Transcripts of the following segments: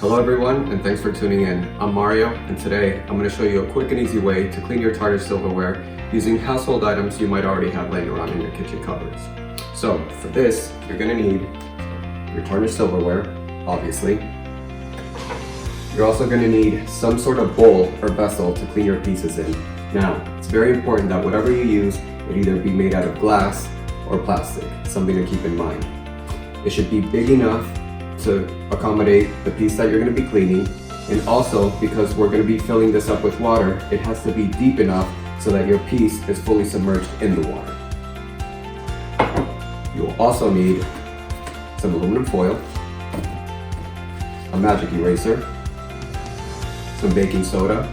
Hello everyone, and thanks for tuning in. I'm Mario, and today I'm going to show you a quick and easy way to clean your tarnished silverware using household items you might already have laying around in your kitchen cupboards. So for this, you're going to need your tarnished silverware, obviously. You're also going to need some sort of bowl or vessel to clean your pieces in. Now, it's very important that whatever you use, it either be made out of glass or plastic, something to keep in mind. It should be big enough to accommodate the piece that you're going to be cleaning, and also because we're going to be filling this up with water, it has to be deep enough so that your piece is fully submerged in the water. You'll also need some aluminum foil, a magic eraser, some baking soda,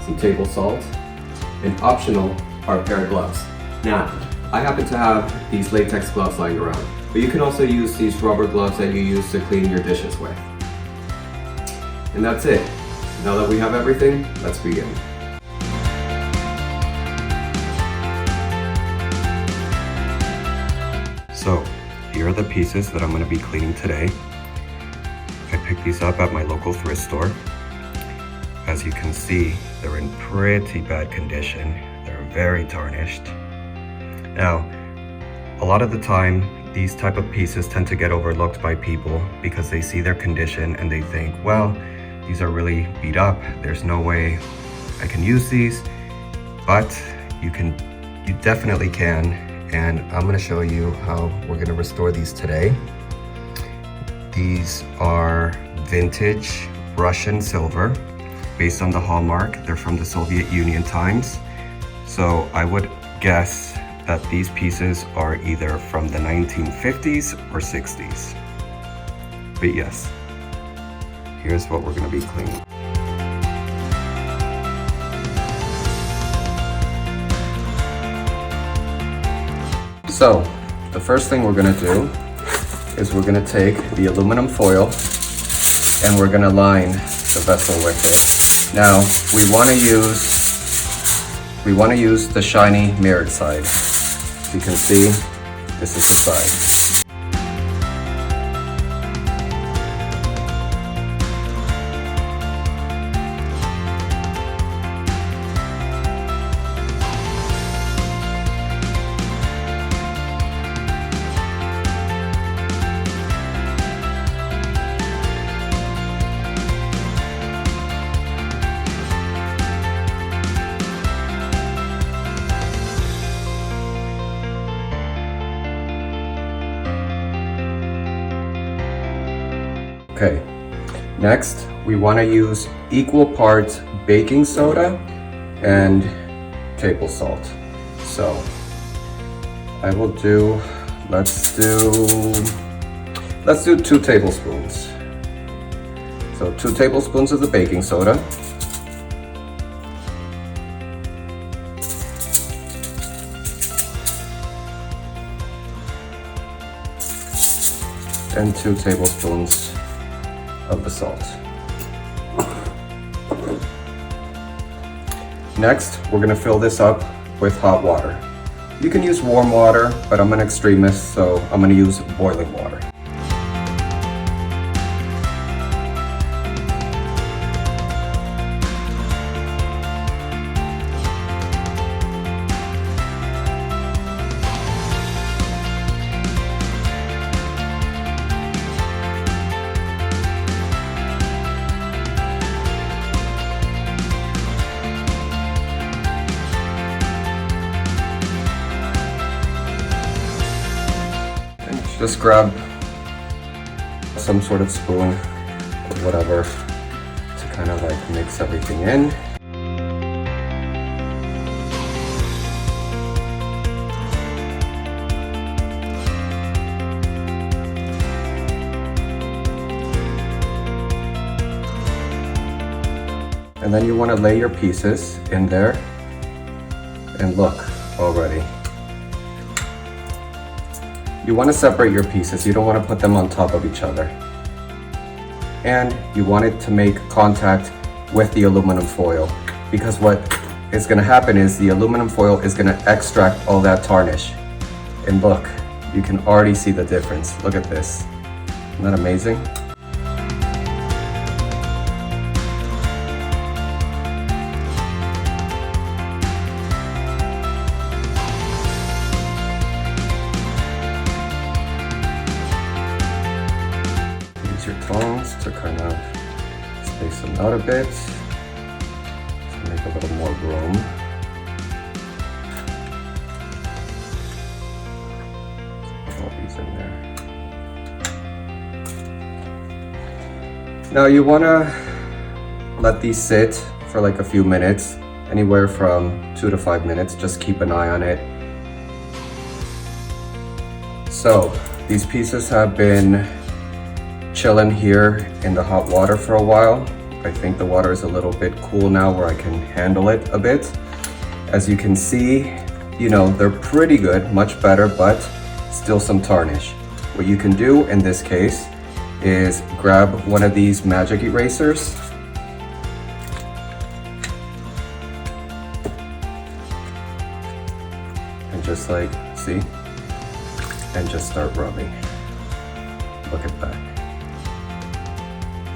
some table salt, and optional are a pair of gloves. Now, I happen to have these latex gloves lying around, but you can also use these rubber gloves that you use to clean your dishes with. And that's it. Now that we have everything, let's begin. So, here are the pieces that I'm going to be cleaning today. I picked these up at my local thrift store. As you can see, they're in pretty bad condition. They're very tarnished. Now, a lot of the time, these type of pieces tend to get overlooked by people because they see their condition and they think, well, these are really beat up. There's no way I can use these, but you definitely can. And I'm gonna show you how we're gonna restore these today. These are vintage Russian silver based on the hallmark. They're from the Soviet Union times. So I would guess that these pieces are either from the 1950s or 60s. But yes, here's what we're gonna be cleaning. So, the first thing we're gonna do is we're gonna take the aluminum foil and we're gonna line the vessel with it. Now, we wanna use the shiny mirrored side. You can see, this is the side. Okay, next we want to use equal parts baking soda and table salt. So I will do, let's do 2 tablespoons. So 2 tablespoons of the baking soda. And 2 tablespoons of the salt. Next, we're gonna fill this up with hot water. You can use warm water, but I'm an extremist, so I'm gonna use boiling water. Just grab some sort of spoon or whatever to kind of like mix everything in. And then you want to lay your pieces in there, and look already. You want to separate your pieces. You don't want to put them on top of each other. And you want it to make contact with the aluminum foil, because what is going to happen is the aluminum foil is going to extract all that tarnish. And look, you can already see the difference. Look at this. Isn't that amazing? use your tongs to kind of space them out a bit to make a little more room. Put all these in there. Now you want to let these sit for like a few minutes, anywhere from 2 to 5 minutes. Just keep an eye on it. So these pieces have been chilling here in the hot water for a while. I think the water is a little bit cool now where I can handle it a bit. As you can see, you know, they're pretty good, much better, but still some tarnish. What you can do in this case is grab one of these magic erasers and just like, see? And just start rubbing. Look at that.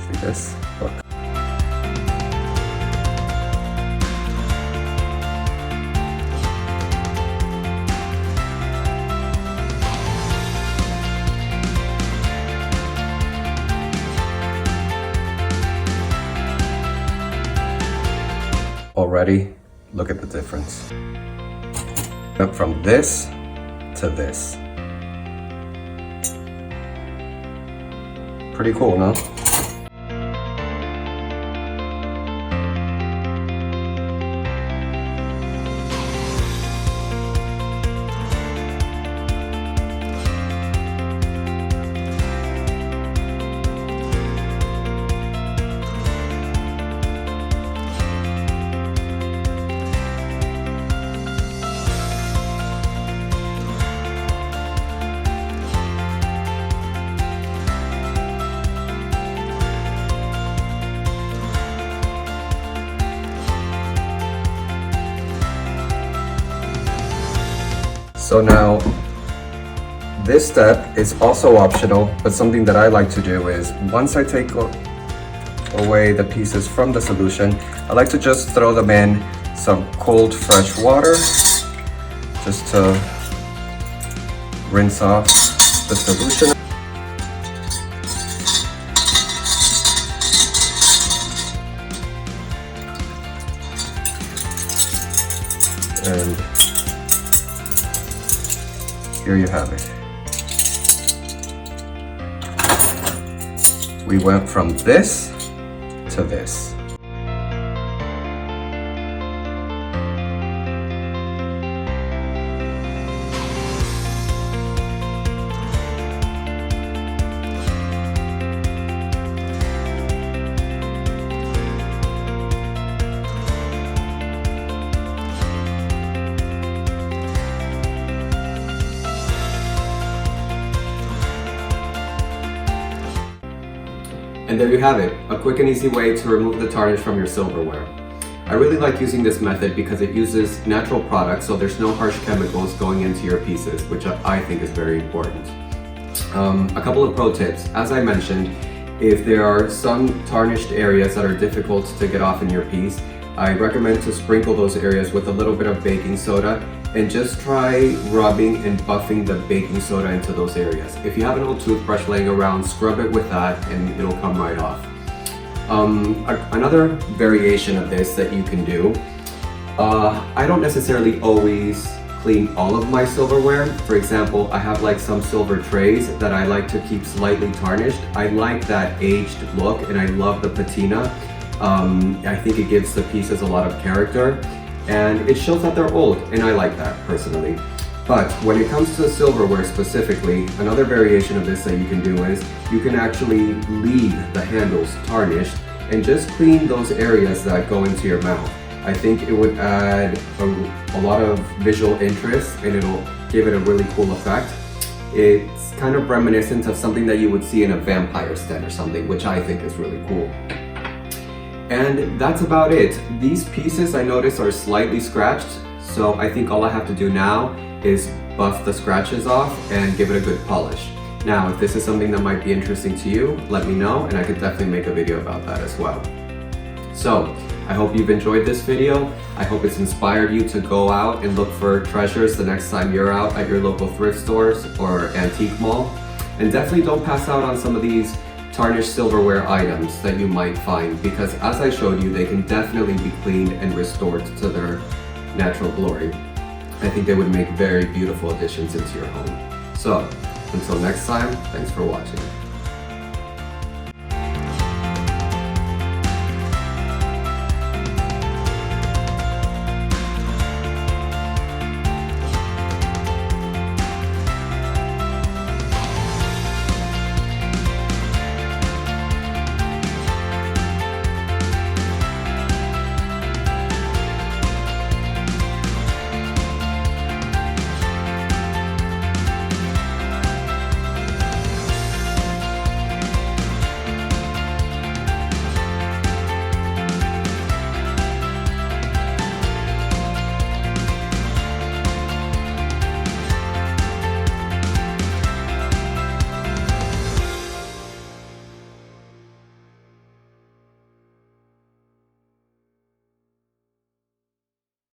See this? Look. Already, look at the difference. Up from this to this. Pretty cool, no? So now, this step is also optional, but something that I like to do is, once I take away the pieces from the solution, I like to just throw them in some cold, fresh water, just to rinse off the solution. And here you have it. We went from this to this. And there you have it, a quick and easy way to remove the tarnish from your silverware. I really like using this method because it uses natural products, so there's no harsh chemicals going into your pieces, which I think is very important. A couple of pro tips. As I mentioned, if there are some tarnished areas that are difficult to get off in your piece, I recommend to sprinkle those areas with a little bit of baking soda and just try rubbing and buffing the baking soda into those areas. If you have an old toothbrush laying around, scrub it with that and it'll come right off. Another variation of this that you can do, I don't necessarily always clean all of my silverware. For example, I have like some silver trays that I like to keep slightly tarnished. I like that aged look and I love the patina. I think it gives the pieces a lot of character and it shows that they're old, and I like that personally. But when it comes to silverware specifically, another variation of this that you can do is you can actually leave the handles tarnished and just clean those areas that go into your mouth. I think it would add a lot of visual interest and it'll give it a really cool effect. It's kind of reminiscent of something that you would see in a vampire's den or something, which I think is really cool. And that's about it. These pieces I noticed are slightly scratched, so I think all I have to do now is buff the scratches off and give it a good polish. Now, if this is something that might be interesting to you, let me know and I could definitely make a video about that as well. So, I hope you've enjoyed this video. I hope it's inspired you to go out and look for treasures the next time you're out at your local thrift stores or antique mall. And definitely don't pass out on some of these tarnished silverware items that you might find, because as I showed you, they can definitely be cleaned and restored to their natural glory. I think they would make very beautiful additions into your home. So, until next time, thanks for watching.